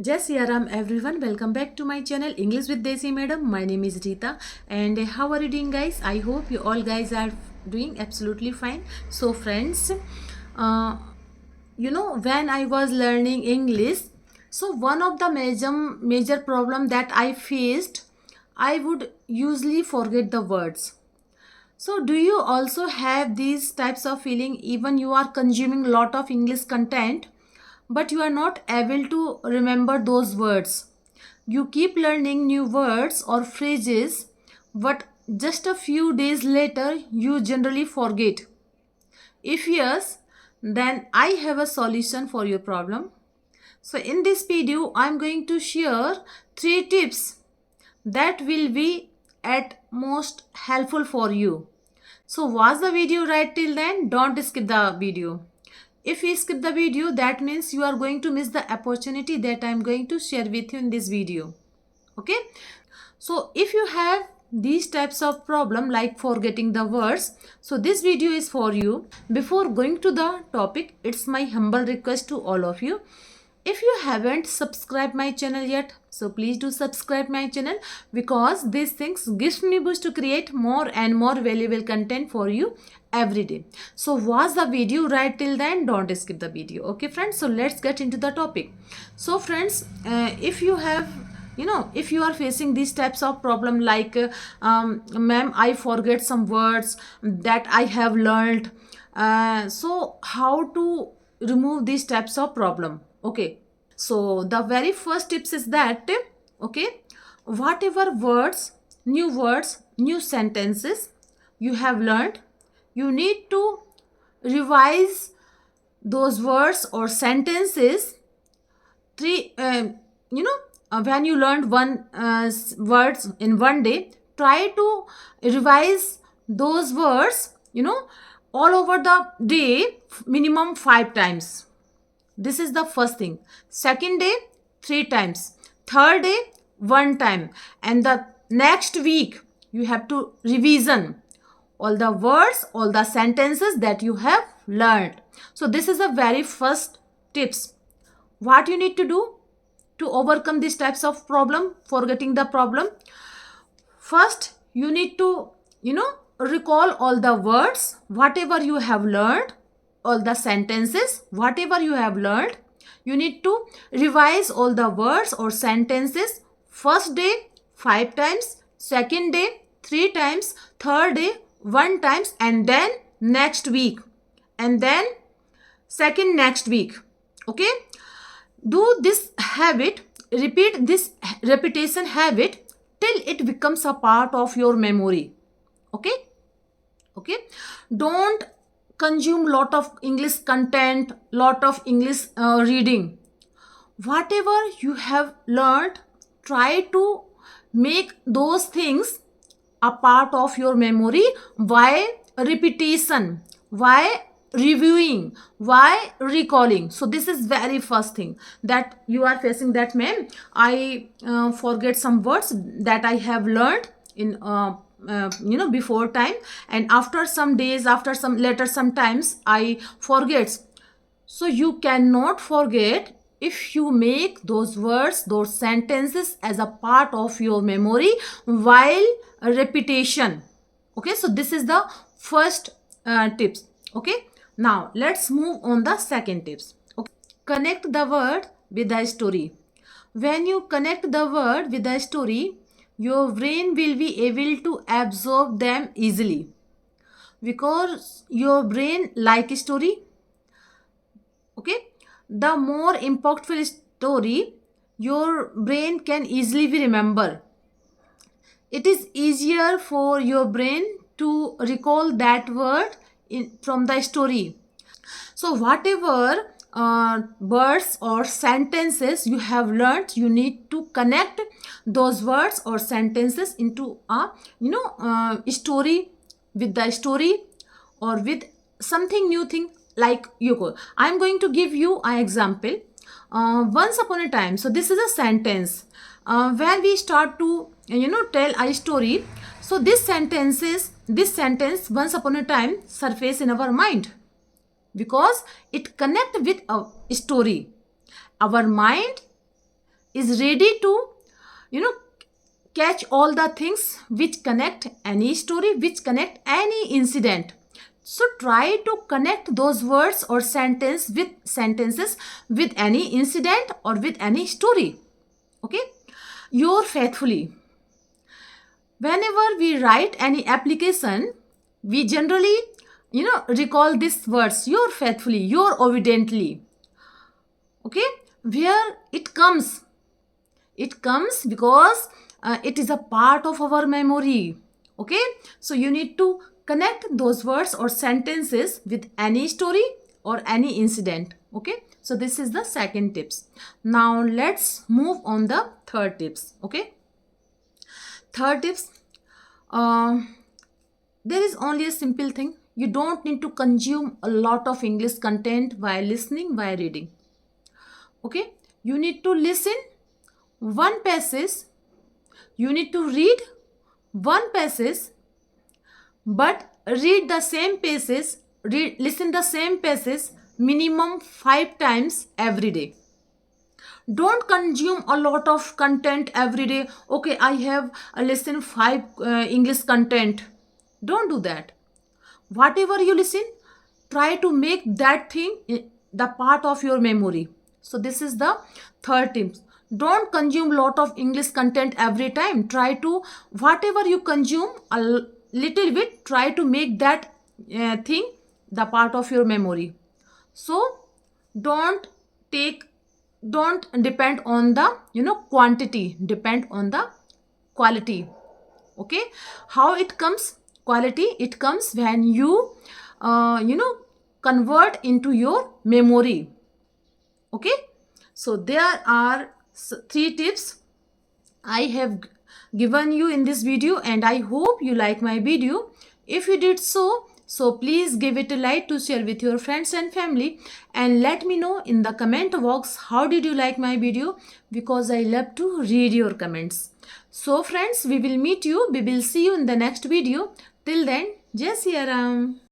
Jai Siya Ram everyone, welcome back to my channel English with Desi Madam. My name is Rita and how are you doing guys? I hope you all guys are doing absolutely fine. So friends, uh, when I was learning English, so one of the major problem that I faced, I would usually forget the words. So do you also have these types of feeling even you are consuming lot of English content but you are not able to remember those words? You keep learning new words or phrases but just a few days later you generally forget. If yes, then I have a solution for your problem. So in this video I'm going to share 3 tips that will be at most helpful for you. So watch the video right till then. Don't skip the video. If you skip the video, that means you are going to miss the opportunity that I am going to share with you in this video. Okay. So if you have these types of problem like forgetting the words, so this video is for you. Before going to the topic, it's my humble request to all of you. If you haven't subscribed my channel yet, so please do subscribe my channel because these things gives me boost to create more and more valuable content for you every day. So watch the video right till then, don't skip the video. Okay friends, so let's get into the topic. So friends, if you have if you are facing these types of problem like ma'am, I forget some words that I have learned, so how to remove these types of problem? Okay, so the very first tips is that, okay, whatever words, new sentences you have learned, you need to revise those words or sentences three when you learned one words in one day, try to revise those words all over the day minimum 5 times. This is the first thing. Second day 3 times, third day 1 time, and the next week you have to revision all the words, all the sentences that you have learned. So this is the very first tips. What you need to do to overcome these types of problem, forgetting the problem? First you need to recall all the words whatever you have learned, all the sentences whatever you have learned. You need to revise all the words or sentences. First day 5 times, second day 3 times, third day 1 times, and then next week, and then second next week. Okay, do this habit, repeat this repetition habit till it becomes a part of your memory. Okay, don't consume lot of English content, lot of English reading. Whatever you have learned, try to make those things a part of your memory. Why repetition? Why reviewing? Why recalling? So this is very first thing that you are facing, that ma'am, I forget some words that I have learned in before time, and after some days, after some later, sometimes I forget. So you cannot forget if you make those words, those sentences as a part of your memory while repetition. Okay, so this is the first tips. Okay, now let's move on the second tips. Okay, connect the word with the story. When you connect the word with the story, your brain will be able to absorb them easily because your brain like story. Okay, the more impactful story your brain can easily be remember. It is easier for your brain to recall that word from the story. So whatever words or sentences you have learned, you need to connect those words or sentences into a story, with the story or with something new thing. Like I'm going to give you an example. Once upon a time, so this is a sentence where we start to tell a story. So this sentence once upon a time surface in our mind because it connect with a story. Our mind is ready to, you know, catch all the things which connect any story, which connect any incident. So try to connect those words or sentences with any incident or with any story. Okay? Your faithfully. Whenever we write any application, we generally, recall these words: your faithfully, your obediently. Okay? Where it comes? It comes because it is a part of our memory. Okay? So you need to connect those words or sentences with any story or any incident. Okay? So this is the second tips. Now let's move on the third tips. Okay? Third tips, there is only a simple thing. You don't need to consume a lot of English content while listening, while reading. Okay? You need to listen one passage, you need to read one passage, but read the same passage, listen the same passage minimum 5 times every day. Don't consume a lot of content every day. Okay, I have listened 5 English content. Don't do that. Whatever you listen, try to make that thing the part of your memory. So this is the third tip. Don't consume lot of English content every time. Try to, whatever you consume a little bit, try to make that thing the part of your memory. So don't depend on the quantity, depend on the quality. Okay? How it comes? Quality, it comes when you convert into your memory. Okay? So there are 3 tips I have given you in this video, and I hope you like my video. If you did so please give it a like to share with your friends and family, and let me know in the comment box how did you like my video, because I love to read your comments. So friends, we will see you in the next video. Till then, Jai Siya Ram.